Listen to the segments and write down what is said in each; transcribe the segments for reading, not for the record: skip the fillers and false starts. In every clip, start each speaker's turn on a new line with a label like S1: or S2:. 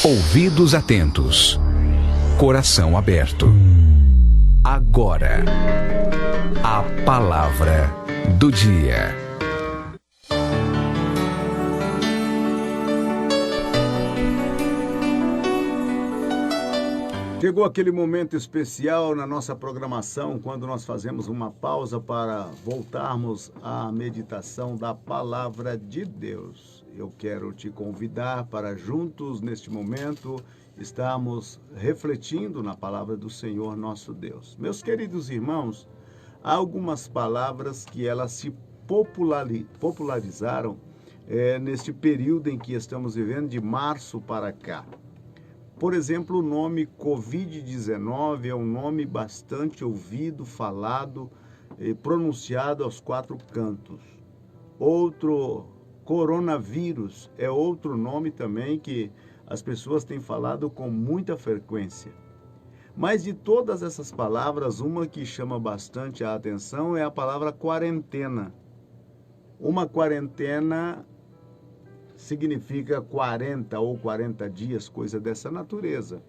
S1: Ouvidos atentos. Coração aberto. Agora, a palavra do dia.
S2: Chegou aquele momento especial na nossa programação, quando nós fazemos uma pausa para voltarmos à meditação da Palavra de Deus. Eu quero te convidar para juntos, neste momento, estarmos refletindo na Palavra do Senhor nosso Deus. Meus queridos irmãos, há algumas palavras que elas se popularizaram neste período em que estamos vivendo, de março para cá. Por exemplo, o nome Covid-19 é um nome bastante ouvido, falado e pronunciado aos quatro cantos. Outro, coronavírus, é outro nome também que as pessoas têm falado com muita frequência. Mas de todas essas palavras, uma que chama bastante a atenção é a palavra quarentena. Uma quarentena significa 40 ou 40 dias, coisa dessa natureza.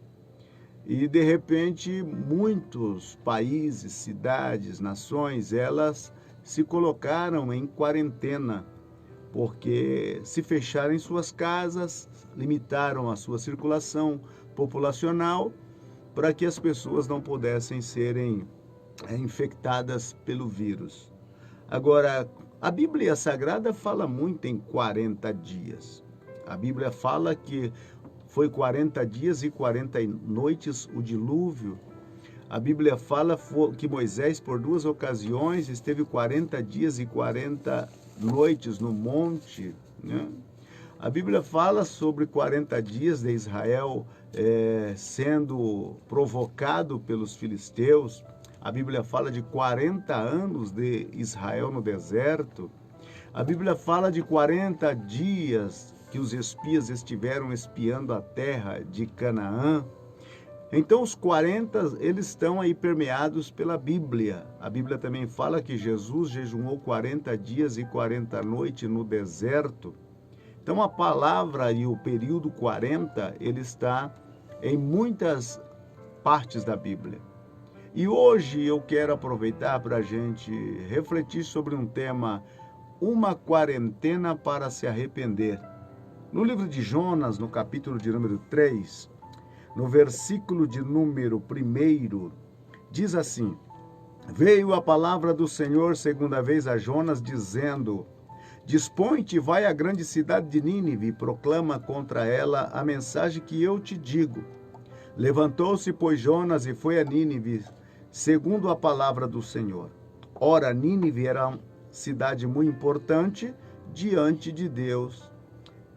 S2: E, de repente, muitos países, cidades, nações, elas se colocaram em quarentena, porque se fecharam em suas casas, limitaram a sua circulação populacional para que as pessoas não pudessem serem infectadas pelo vírus. Agora, a Bíblia Sagrada fala muito em 40 dias. A Bíblia fala que foi 40 dias e 40 noites o dilúvio. A Bíblia fala que Moisés, por duas ocasiões, esteve 40 dias e 40 noites no monte, né? A Bíblia fala sobre 40 dias de Israel sendo provocado pelos filisteus. A Bíblia fala de 40 anos de Israel no deserto. A Bíblia fala de 40 dias que os espias estiveram espiando a terra de Canaã. Então, os 40, eles estão aí permeados pela Bíblia. A Bíblia também fala que Jesus jejuou 40 dias e 40 noites no deserto. Então, a palavra e o período 40, ele está em muitas partes da Bíblia. E hoje eu quero aproveitar para a gente refletir sobre um tema, uma quarentena para se arrepender. No livro de Jonas, no capítulo de número 3, no versículo de número 1, diz assim: Veio a palavra do Senhor segunda vez a Jonas, dizendo: Dispõe-te, vai à grande cidade de Nínive e proclama contra ela a mensagem que eu te digo. Levantou-se, pois, Jonas e foi a Nínive, segundo a palavra do Senhor. Ora, Nínive era uma cidade muito importante diante de Deus,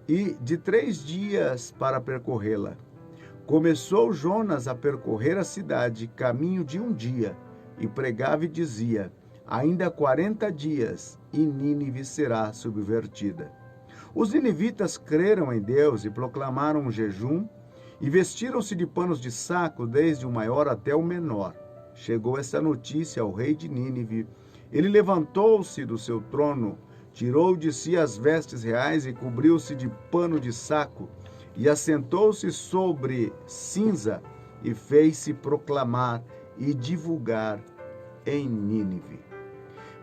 S2: e de 3 dias para percorrê-la. Começou Jonas a percorrer a cidade, caminho de 1 dia, e pregava e dizia: ainda 40 dias, e Nínive será subvertida. Os ninivitas creram em Deus e proclamaram um jejum, e vestiram-se de panos de saco, desde o maior até o menor. Chegou essa notícia ao rei de Nínive. Ele levantou-se do seu trono, tirou de si as vestes reais e cobriu-se de pano de saco, e assentou-se sobre cinza e fez-se proclamar e divulgar em Nínive.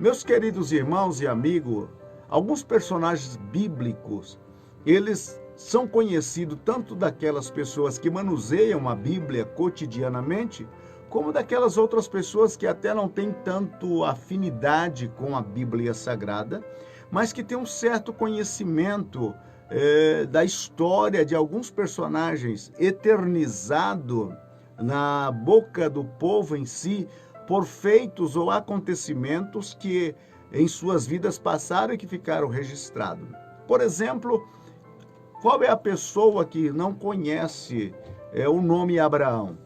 S2: Meus queridos irmãos e amigos, alguns personagens bíblicos, eles são conhecidos tanto daquelas pessoas que manuseiam a Bíblia cotidianamente, como daquelas outras pessoas que até não têm tanto afinidade com a Bíblia Sagrada, mas que têm um certo conhecimento da história de alguns personagens eternizado na boca do povo em si, por feitos ou acontecimentos que em suas vidas passaram e que ficaram registrados. Por exemplo, qual é a pessoa que não conhece o nome Abraão?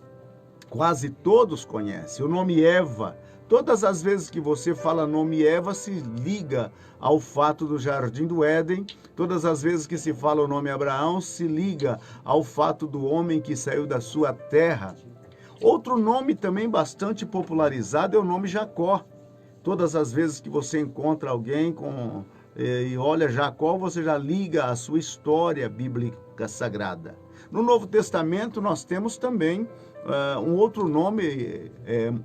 S2: Quase todos conhecem. O nome Eva. Todas as vezes que você fala nome Eva, se liga ao fato do Jardim do Éden. Todas as vezes que se fala o nome Abraão, se liga ao fato do homem que saiu da sua terra. Outro nome também bastante popularizado é o nome Jacó. Todas as vezes que você encontra alguém e olha Jacó, você já liga a sua história bíblica sagrada. No Novo Testamento nós temos também um outro nome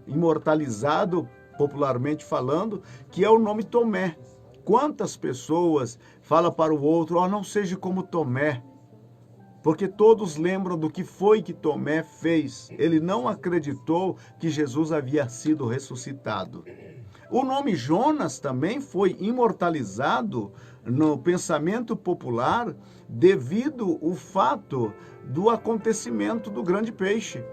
S2: imortalizado, popularmente falando, que é o nome Tomé. Quantas pessoas falam para o outro, ó, não seja como Tomé, porque todos lembram do que foi que Tomé fez. Ele não acreditou que Jesus havia sido ressuscitado. O nome Jonas também foi imortalizado no pensamento popular devido ao fato do acontecimento do grande peixe.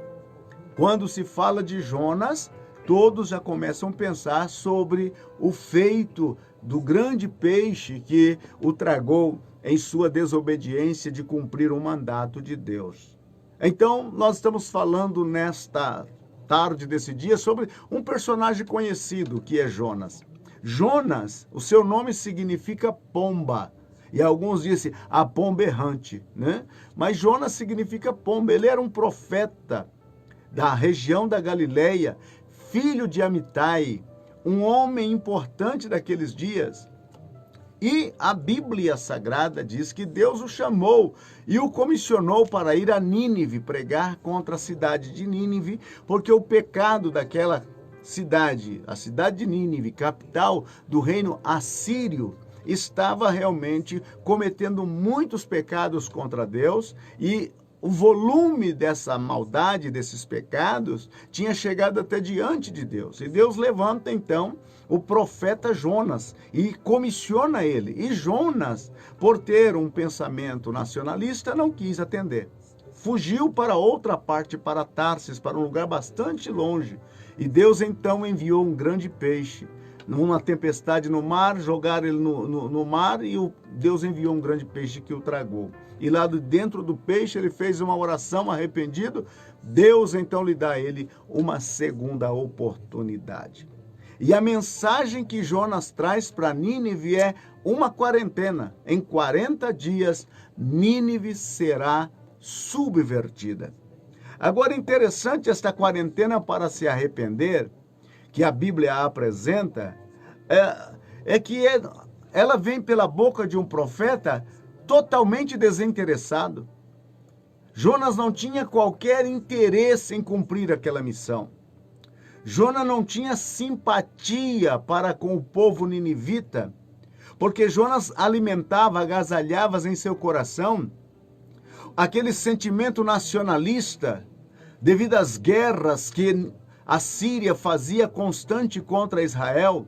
S2: Quando se fala de Jonas, todos já começam a pensar sobre o feito do grande peixe que o tragou em sua desobediência de cumprir o mandato de Deus. Então, nós estamos falando nesta tarde desse dia sobre um personagem conhecido, que é Jonas. Jonas, o seu nome significa pomba. E alguns dizem a pomba errante, né? Mas Jonas significa pomba. Ele era um profeta da região da Galileia, filho de Amitai, um homem importante daqueles dias. E a Bíblia Sagrada diz que Deus o chamou e o comissionou para ir a Nínive, pregar contra a cidade de Nínive, porque o pecado daquela cidade, a cidade de Nínive, capital do reino assírio, estava realmente cometendo muitos pecados contra Deus, e o volume dessa maldade, desses pecados, tinha chegado até diante de Deus. E Deus levanta, então, o profeta Jonas e comissiona ele. E Jonas, por ter um pensamento nacionalista, não quis atender. Fugiu para outra parte, para Tarsis, para um lugar bastante longe. E Deus, então, enviou um grande peixe. Numa tempestade no mar, jogaram ele no mar, e Deus enviou um grande peixe que o tragou. E lá dentro do peixe ele fez uma oração arrependido. Deus então lhe dá a ele uma segunda oportunidade. E a mensagem que Jonas traz para Nínive é uma quarentena. Em 40 dias, Nínive será subvertida. Agora, interessante esta quarentena para se arrepender, que a Bíblia apresenta, ela vem pela boca de um profeta totalmente desinteressado. Jonas não tinha qualquer interesse em cumprir aquela missão. Jonas não tinha simpatia para com o povo ninivita, porque Jonas alimentava, agasalhava em seu coração aquele sentimento nacionalista devido às guerras que a Síria fazia constante contra Israel,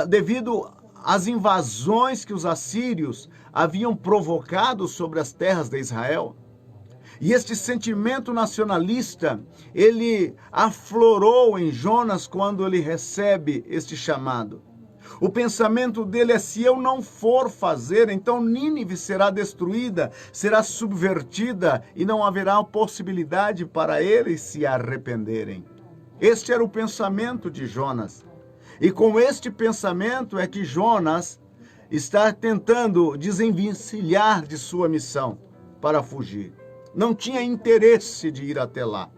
S2: devido às invasões que os assírios haviam provocado sobre as terras de Israel. E este sentimento nacionalista, ele aflorou em Jonas quando ele recebe este chamado. O pensamento dele é: se eu não for fazer, então Nínive será destruída, será subvertida e não haverá possibilidade para eles se arrependerem. Este era o pensamento de Jonas. E com este pensamento é que Jonas está tentando desenvencilhar de sua missão para fugir. Não tinha interesse de ir até lá.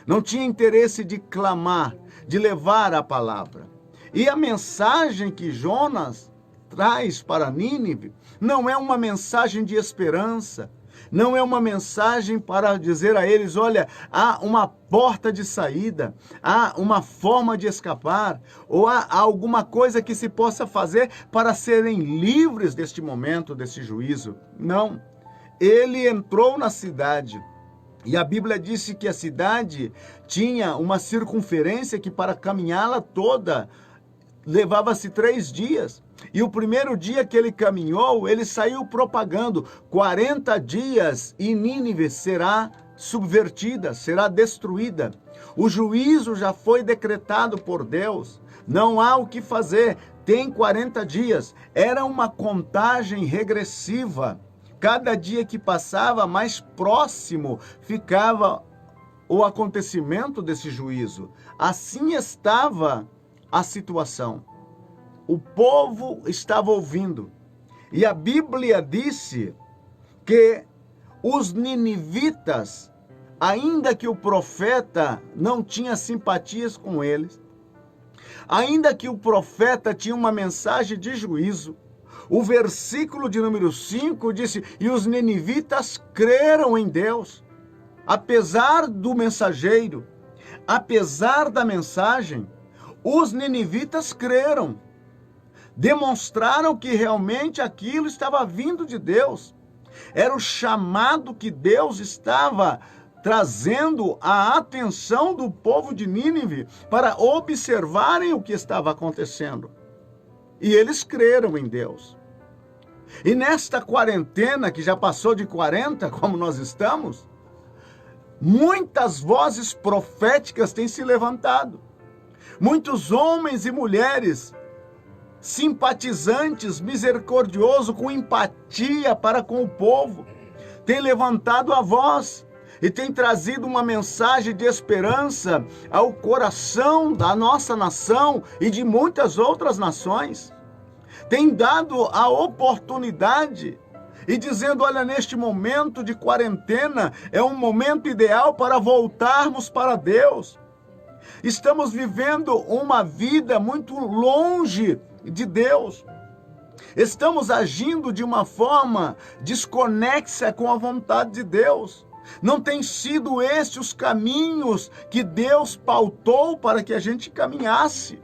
S2: Não tinha interesse de clamar, de levar a palavra. E a mensagem que Jonas traz para Nínive não é uma mensagem de esperança, não é uma mensagem para dizer a eles: olha, há uma porta de saída, há uma forma de escapar, ou há alguma coisa que se possa fazer para serem livres deste momento, desse juízo. Não. Ele entrou na cidade, e a Bíblia disse que a cidade tinha uma circunferência que, para caminhá-la toda, levava-se 3 dias. E o primeiro dia que ele caminhou, ele saiu propagando: 40 dias e Nínive será subvertida, será destruída. O juízo já foi decretado por Deus. Não há o que fazer. Tem 40 dias. Era uma contagem regressiva. Cada dia que passava, mais próximo ficava o acontecimento desse juízo. Assim estava a situação. O povo estava ouvindo. E a Bíblia disse que os ninivitas, ainda que o profeta não tinha simpatias com eles, ainda que o profeta tinha uma mensagem de juízo, O versículo de número 5 disse: e os ninivitas creram em Deus. Apesar do mensageiro, apesar da mensagem, os ninivitas creram. Demonstraram que realmente aquilo estava vindo de Deus. Era o chamado que Deus estava trazendo à atenção do povo de Nínive para observarem o que estava acontecendo. E eles creram em Deus. E nesta quarentena, que já passou de 40, como nós estamos, muitas vozes proféticas têm se levantado. Muitos homens e mulheres simpatizantes, misericordiosos, com empatia para com o povo, têm levantado a voz e têm trazido uma mensagem de esperança ao coração da nossa nação e de muitas outras nações. Tem dado a oportunidade e dizendo: olha, neste momento de quarentena é um momento ideal para voltarmos para Deus. Estamos vivendo uma vida muito longe de Deus. Estamos agindo de uma forma desconexa com a vontade de Deus. Não tem sido estes os caminhos que Deus pautou para que a gente caminhasse.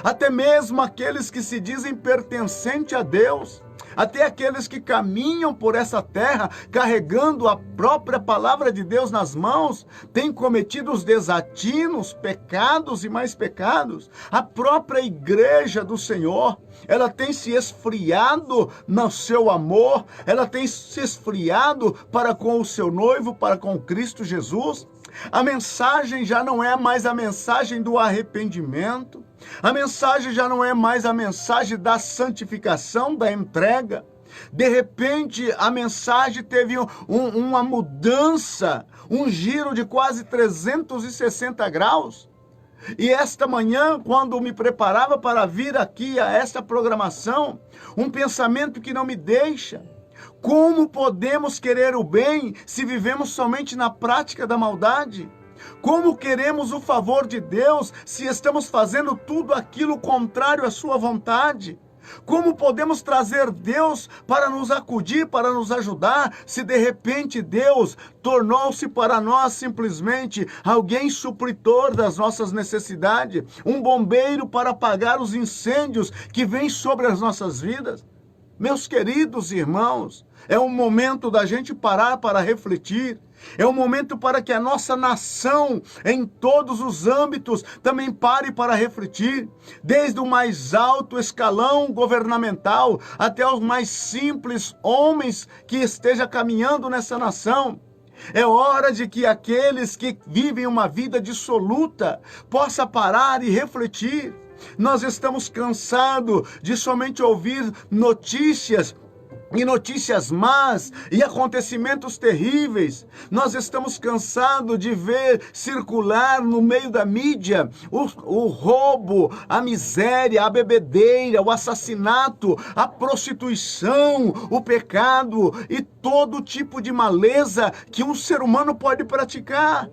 S2: Até mesmo aqueles que se dizem pertencentes a Deus, até aqueles que caminham por essa terra carregando a própria palavra de Deus nas mãos, têm cometido os desatinos, pecados e mais pecados. A própria igreja do Senhor, ela tem se esfriado no seu amor, ela tem se esfriado para com o seu noivo, para com Cristo Jesus. A mensagem já não é mais a mensagem do arrependimento. A mensagem já não é mais a mensagem da santificação, da entrega. De repente, a mensagem teve uma mudança, um giro de quase 360 graus. E esta manhã, quando me preparava para vir aqui a esta programação, um pensamento que não me deixa. Como podemos querer o bem se vivemos somente na prática da maldade? Como queremos o favor de Deus se estamos fazendo tudo aquilo contrário à sua vontade? Como podemos trazer Deus para nos acudir, para nos ajudar, se de repente Deus tornou-se para nós simplesmente alguém supridor das nossas necessidades, um bombeiro para apagar os incêndios que vêm sobre as nossas vidas? Meus queridos irmãos, é um momento da gente parar para refletir. É um momento para que a nossa nação, em todos os âmbitos, também pare para refletir. Desde o mais alto escalão governamental até os mais simples homens que estejam caminhando nessa nação. É hora de que aqueles que vivem uma vida dissoluta possam parar e refletir. Nós estamos cansados de somente ouvir notícias e notícias más e acontecimentos terríveis. Nós estamos cansados de ver circular no meio da mídia o roubo, a miséria, a bebedeira, o assassinato, a prostituição, o pecado e todo tipo de maleza que um ser humano pode praticar.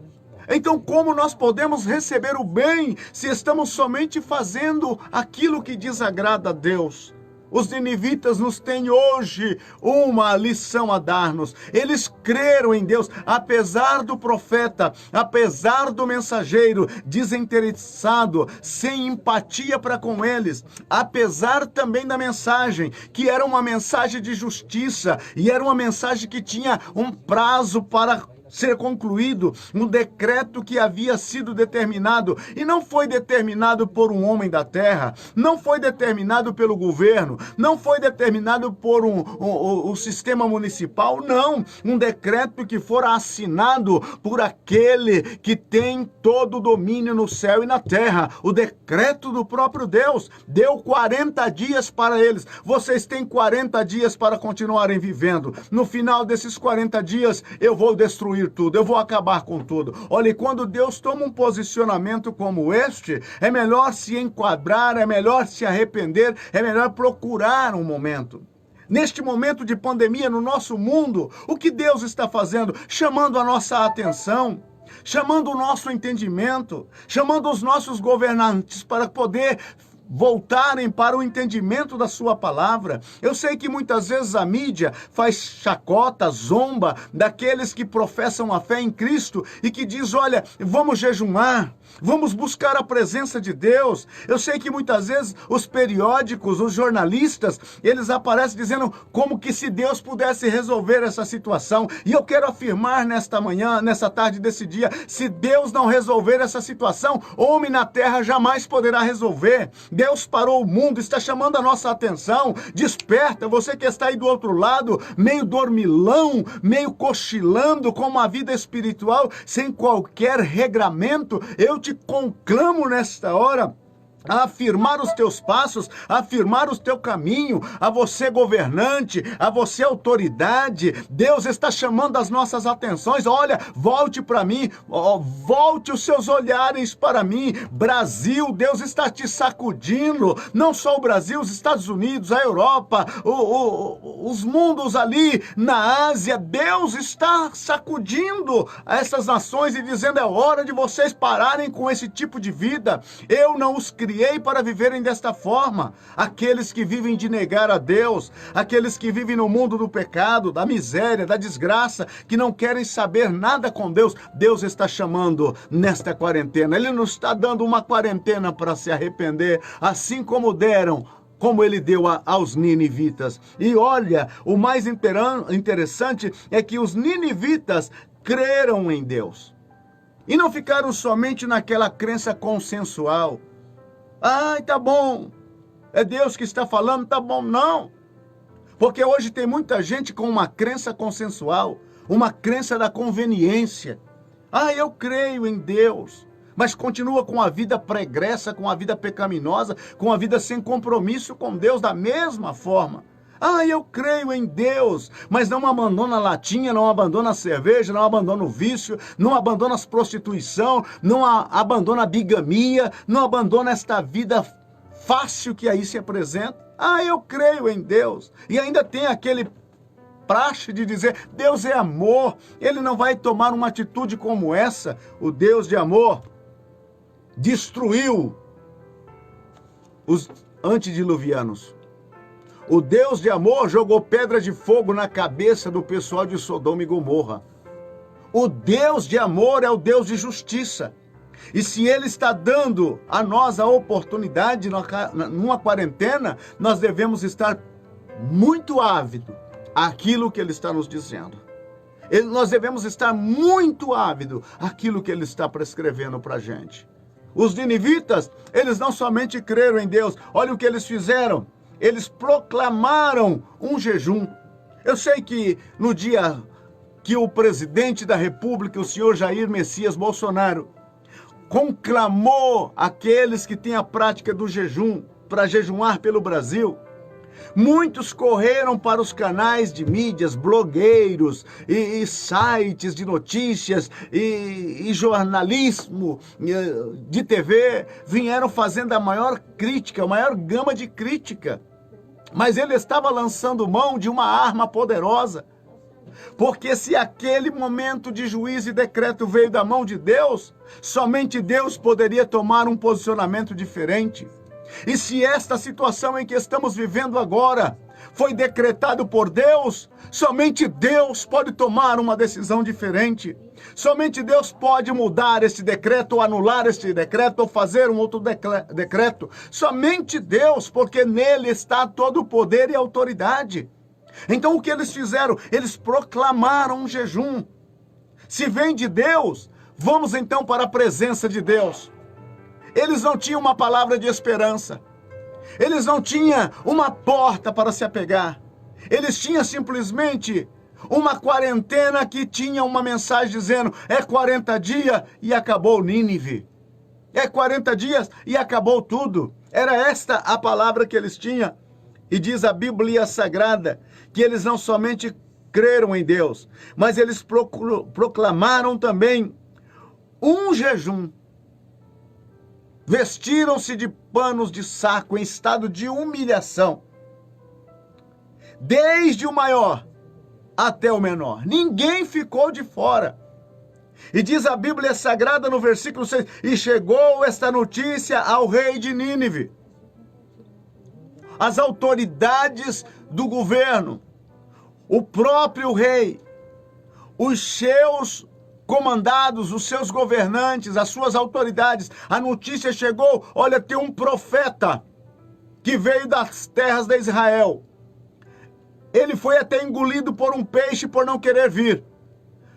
S2: Então, como nós podemos receber o bem se estamos somente fazendo aquilo que desagrada a Deus? Os ninivitas nos têm hoje uma lição a dar-nos. Eles creram em Deus, apesar do profeta, apesar do mensageiro desinteressado, sem empatia para com eles, apesar também da mensagem, que era uma mensagem de justiça, e era uma mensagem que tinha um prazo para ser concluído, um decreto que havia sido determinado, e não foi determinado por um homem da terra, não foi determinado pelo governo, não foi determinado por o sistema municipal, não, um decreto que fora assinado por aquele que tem todo o domínio no céu e na terra, o decreto do próprio Deus. Deu 40 dias para eles. Vocês têm 40 dias para continuarem vivendo. No final desses 40 dias, eu vou destruir tudo, eu vou acabar com tudo. Olha, quando Deus toma um posicionamento como este, é melhor se enquadrar, é melhor se arrepender, é melhor procurar um momento. Neste momento de pandemia no nosso mundo, o que Deus está fazendo? Chamando a nossa atenção, chamando o nosso entendimento, chamando os nossos governantes para poder voltarem para o entendimento da sua palavra. Eu sei que muitas vezes a mídia faz chacota, zomba daqueles que professam a fé em Cristo e que diz, olha, vamos jejuar, vamos buscar a presença de Deus. Eu sei que muitas vezes os periódicos, os jornalistas, eles aparecem dizendo como que se Deus pudesse resolver essa situação. E eu quero afirmar nesta manhã, nessa tarde desse dia, se Deus não resolver essa situação, homem na terra jamais poderá resolver. Deus parou o mundo, está chamando a nossa atenção. Desperta, você que está aí do outro lado, meio dormilão, meio cochilando com uma vida espiritual, sem qualquer regramento, eu te conclamo nesta hora a afirmar os teus passos, a afirmar o teu caminho, a você governante, a você autoridade. Deus está chamando as nossas atenções. Olha, volte para mim, volte os seus olhares para mim. Brasil, Deus está te sacudindo, não só o Brasil, os Estados Unidos, a Europa, os mundos ali na Ásia. Deus está sacudindo essas nações e dizendo, é hora de vocês pararem com esse tipo de vida. Eu não os criei para viverem desta forma. Aqueles que vivem de negar a Deus, aqueles que vivem no mundo do pecado, da miséria, da desgraça, que não querem saber nada com Deus, Deus está chamando nesta quarentena. Ele nos está dando uma quarentena para se arrepender, assim como ele deu aos ninivitas. E olha, o mais interessante é que os ninivitas creram em Deus. E não ficaram somente naquela crença consensual. Ai, tá bom, é Deus que está falando, tá bom, não. Porque hoje tem muita gente com uma crença consensual, uma crença da conveniência. Ah, eu creio em Deus, mas continua com a vida pregressa, com a vida pecaminosa, com a vida sem compromisso com Deus da mesma forma. Ah, eu creio em Deus, mas não abandona a latinha, não abandona a cerveja, não abandona o vício, não abandona a prostituição, não abandona a bigamia, não abandona esta vida fácil que aí se apresenta. Ah, eu creio em Deus. E ainda tem aquele praxe de dizer, Deus é amor, Ele não vai tomar uma atitude como essa. O Deus de amor destruiu os antediluvianos. O Deus de amor jogou pedra de fogo na cabeça do pessoal de Sodoma e Gomorra. O Deus de amor é o Deus de justiça. E se Ele está dando a nós a oportunidade numa quarentena, nós devemos estar muito ávido àquilo que Ele está nos dizendo. Nós devemos estar muito ávido àquilo que Ele está prescrevendo para a gente. Os ninivitas, eles não somente creram em Deus, olha o que eles fizeram. Eles proclamaram um jejum. Eu sei que no dia que o presidente da República, o senhor Jair Messias Bolsonaro, conclamou aqueles que têm a prática do jejum para jejuar pelo Brasil, muitos correram para os canais de mídias, blogueiros e sites de notícias e jornalismo de TV, vieram fazendo a maior crítica, a maior gama de crítica. Mas ele estava lançando mão de uma arma poderosa. Porque se aquele momento de juízo e decreto veio da mão de Deus, somente Deus poderia tomar um posicionamento diferente. E se esta situação em que estamos vivendo agora foi decretado por Deus, somente Deus pode tomar uma decisão diferente. Somente Deus pode mudar este decreto, ou anular este decreto, ou fazer um outro decreto. Somente Deus, porque nele está todo o poder e autoridade. Então o que eles fizeram? Eles proclamaram um jejum. Se vem de Deus, vamos então para a presença de Deus. Eles não tinham uma palavra de esperança. Eles não tinham uma porta para se apegar. Eles tinham simplesmente uma quarentena que tinha uma mensagem dizendo, é 40 dias e acabou Nínive. É 40 dias e acabou tudo. Era esta a palavra que eles tinham. E diz a Bíblia Sagrada que eles não somente creram em Deus, mas eles proclamaram também um jejum. Vestiram-se de panos de saco em estado de humilhação. Desde o maior até o menor. Ninguém ficou de fora. E diz a Bíblia Sagrada no versículo 6, e chegou esta notícia ao rei de Nínive. as autoridades do governo, o próprio rei, os seus comandados, os seus governantes, as suas autoridades. A notícia chegou, olha, tem um profeta que veio das terras de Israel. Ele foi até engolido por um peixe por não querer vir.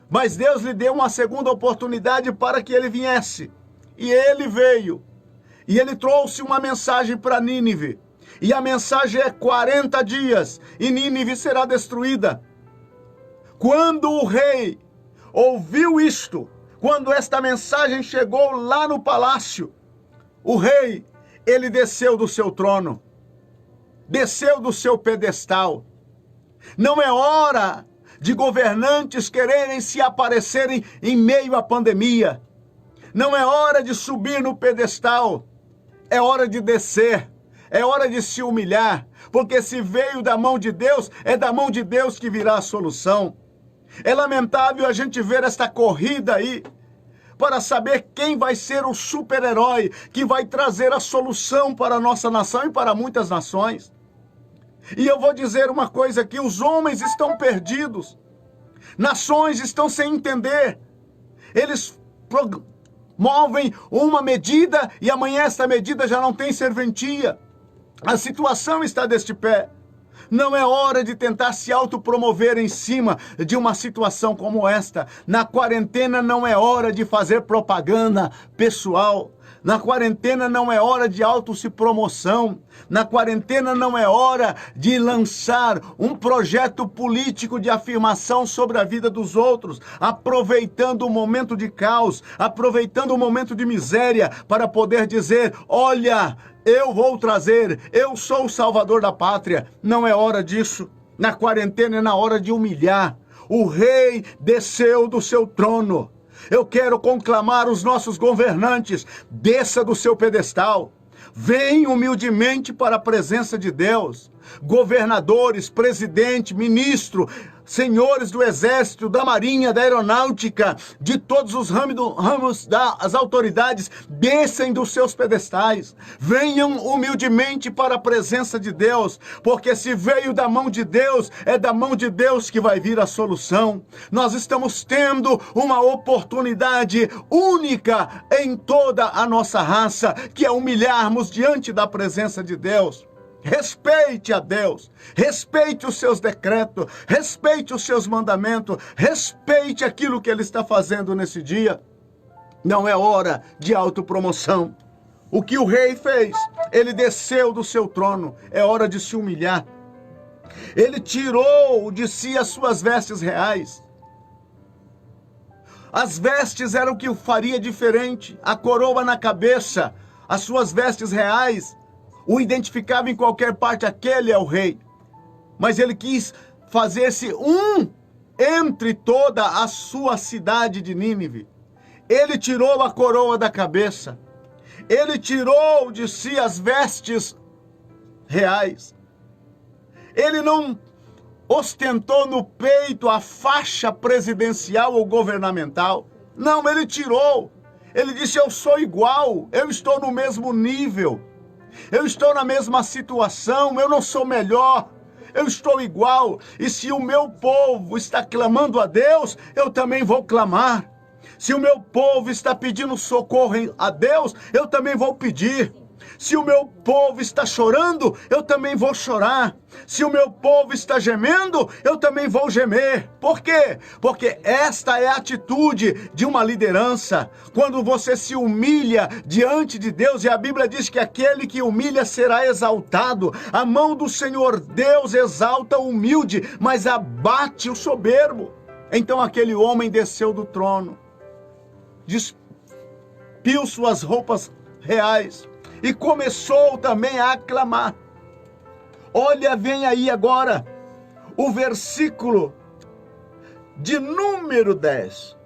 S2: Mas Deus lhe deu uma segunda oportunidade para que ele viesse. E ele veio. E ele trouxe uma mensagem para Nínive. E a mensagem é 40 dias e Nínive será destruída. Quando o rei ouviu isto, quando esta mensagem chegou lá no palácio, o rei, ele desceu do seu trono, desceu do seu pedestal. Não é hora de governantes quererem se aparecerem em meio à pandemia. Não é hora de subir no pedestal. É hora de descer. É hora de se humilhar. Porque se veio da mão de Deus, é da mão de Deus que virá a solução. É lamentável a gente ver esta corrida aí para saber quem vai ser o super-herói que vai trazer a solução para a nossa nação e para muitas nações. E eu vou dizer uma coisa aqui, os homens estão perdidos. Nações estão sem entender. Eles promovem uma medida e amanhã essa medida já não tem serventia. A situação está deste pé. Não é hora de tentar se autopromover em cima de uma situação como esta. Na quarentena não é hora de fazer propaganda pessoal. Na quarentena não é hora de auto-promoção. Na quarentena não é hora de lançar um projeto político de afirmação sobre a vida dos outros, aproveitando o momento de caos, aproveitando o momento de miséria para poder dizer, olha, eu vou trazer, eu sou o salvador da pátria. Não é hora disso. Na quarentena é na hora de humilhar. O rei desceu do seu trono. Eu quero conclamar os nossos governantes, desça do seu pedestal. Vem humildemente para a presença de Deus. Governadores, presidente, ministro, senhores do exército, da marinha, da aeronáutica, de todos os ramos das autoridades, descem dos seus pedestais. Venham humildemente para a presença de Deus, porque se veio da mão de Deus, é da mão de Deus que vai vir a solução. Nós estamos tendo uma oportunidade única em toda a nossa raça, que é humilharmos diante da presença de Deus. Respeite a Deus, respeite os seus decretos, respeite os seus mandamentos, respeite aquilo que Ele está fazendo nesse dia. Não é hora de autopromoção. O que o rei fez? Ele desceu do seu trono, é hora de se humilhar. Ele tirou de si as suas vestes reais. As vestes eram o que o faria diferente, a coroa na cabeça, as suas vestes reais o identificava em qualquer parte, aquele é o rei. Mas ele quis fazer-se um entre toda a sua cidade de Nínive. Ele tirou a coroa da cabeça. Ele tirou de si as vestes reais. Ele não ostentou no peito a faixa presidencial ou governamental. Não, ele tirou. Ele disse, eu sou igual, eu estou no mesmo nível. Eu estou na mesma situação, eu não sou melhor, eu estou igual. E se o meu povo está clamando a Deus, eu também vou clamar. Se o meu povo está pedindo socorro a Deus, eu também vou pedir. Se o meu povo está chorando, eu também vou chorar. Se o meu povo está gemendo, eu também vou gemer. Por quê? Porque esta é a atitude de uma liderança. Quando você se humilha diante de Deus, e a Bíblia diz que aquele que humilha será exaltado. A mão do Senhor Deus exalta o humilde, mas abate o soberbo. Então aquele homem desceu do trono, despiu suas roupas reais, e começou também a aclamar. Olha, vem aí agora o versículo de número 10.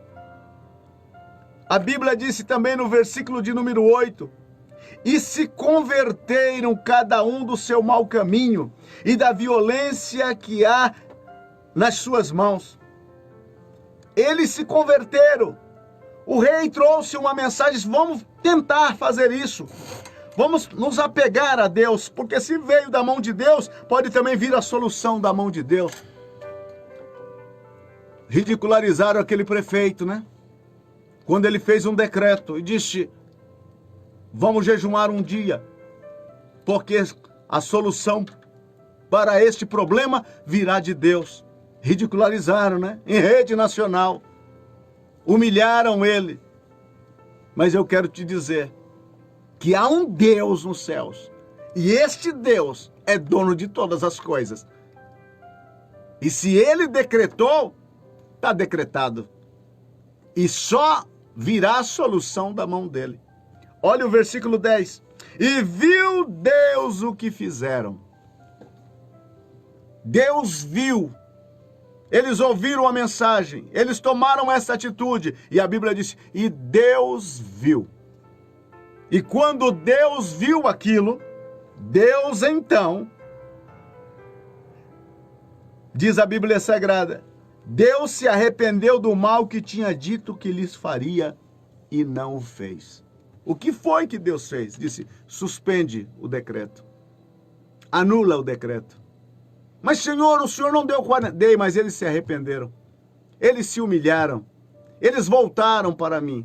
S2: A Bíblia disse também no versículo de número 8: e se converteram cada um do seu mau caminho e da violência que há nas suas mãos. Eles se converteram. O rei trouxe uma mensagem, vamos tentar fazer isso. Vamos nos apegar a Deus, porque se veio da mão de Deus, pode também vir a solução da mão de Deus. Ridicularizaram aquele prefeito, né? Quando ele fez um decreto e disse: vamos jejuar um dia, porque a solução para este problema virá de Deus. Ridicularizaram, né? Em rede nacional. Humilharam ele. Mas eu quero te dizer que há um Deus nos céus. E este Deus é dono de todas as coisas. E se ele decretou, está decretado. E só virá a solução da mão dele. Olha o versículo 10. E viu Deus o que fizeram. Deus viu. Eles ouviram a mensagem. Eles tomaram essa atitude. E a Bíblia diz: e Deus viu. E quando Deus viu aquilo, Deus então, diz a Bíblia Sagrada, Deus se arrependeu do mal que tinha dito que lhes faria e não o fez. O que foi que Deus fez? Disse: suspende o decreto. Anula o decreto. Mas, Senhor, o Senhor não deu 40... Dei, mas eles se arrependeram. Eles se humilharam. Eles voltaram para mim.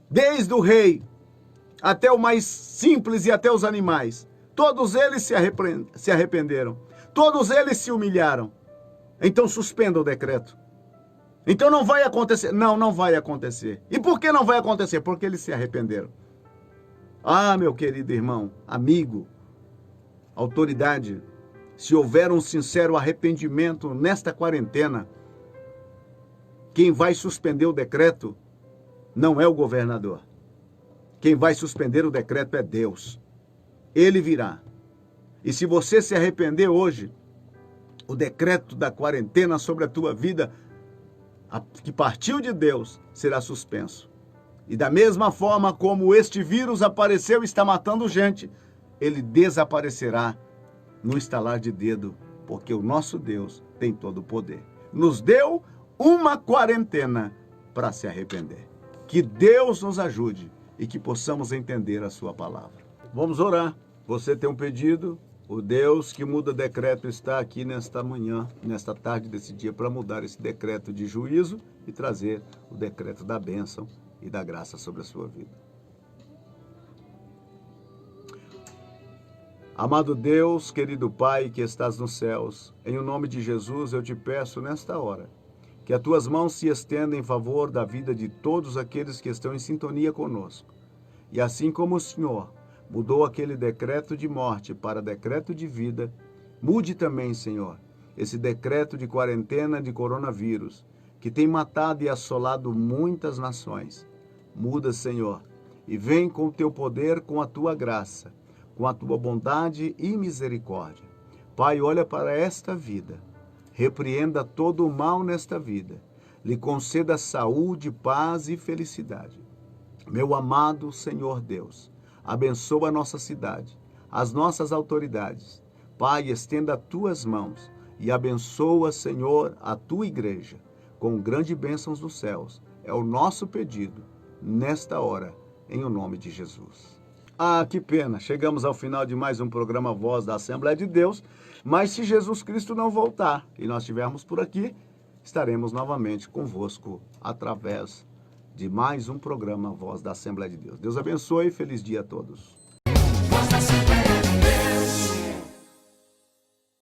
S2: Desde o rei até o mais simples e até os animais. Todos eles se arrependeram. Todos eles se humilharam. Então suspenda o decreto. Então não vai acontecer. Não, não vai acontecer. E por que não vai acontecer? Porque eles se arrependeram. Ah, meu querido irmão, amigo, autoridade, se houver um sincero arrependimento nesta quarentena, quem vai suspender o decreto não é o governador. Quem vai suspender o decreto é Deus. Ele virá. E se você se arrepender hoje, o decreto da quarentena sobre a tua vida, que partiu de Deus, será suspenso. E da mesma forma como este vírus apareceu e está matando gente, ele desaparecerá no estalar de dedo, porque o nosso Deus tem todo o poder. Nos deu uma quarentena para se arrepender. Que Deus nos ajude e que possamos entender a sua palavra. Vamos orar. Você tem um pedido? O Deus que muda decreto está aqui nesta manhã, nesta tarde desse dia, para mudar esse decreto de juízo e trazer o decreto da bênção e da graça sobre a sua vida. Amado Deus, querido Pai que estás nos céus, em o nome de Jesus eu te peço nesta hora que as tuas mãos se estendam em favor da vida de todos aqueles que estão em sintonia conosco. E assim como o Senhor mudou aquele decreto de morte para decreto de vida, mude também, Senhor, esse decreto de quarentena de coronavírus, que tem matado e assolado muitas nações. Muda, Senhor, e vem com o teu poder, com a tua graça, com a tua bondade e misericórdia. Pai, olha para esta vida, repreenda todo o mal nesta vida, lhe conceda saúde, paz e felicidade. Meu amado Senhor Deus, abençoa a nossa cidade, as nossas autoridades. Pai, estenda as tuas mãos e abençoa, Senhor, a tua igreja, com grandes bênçãos dos céus. É o nosso pedido, nesta hora, em o nome de Jesus. Ah, que pena, chegamos ao final de mais um programa Voz da Assembleia de Deus, mas se Jesus Cristo não voltar e nós estivermos por aqui, estaremos novamente convosco através de mais um programa Voz da Assembleia de Deus. Deus abençoe e feliz dia a todos.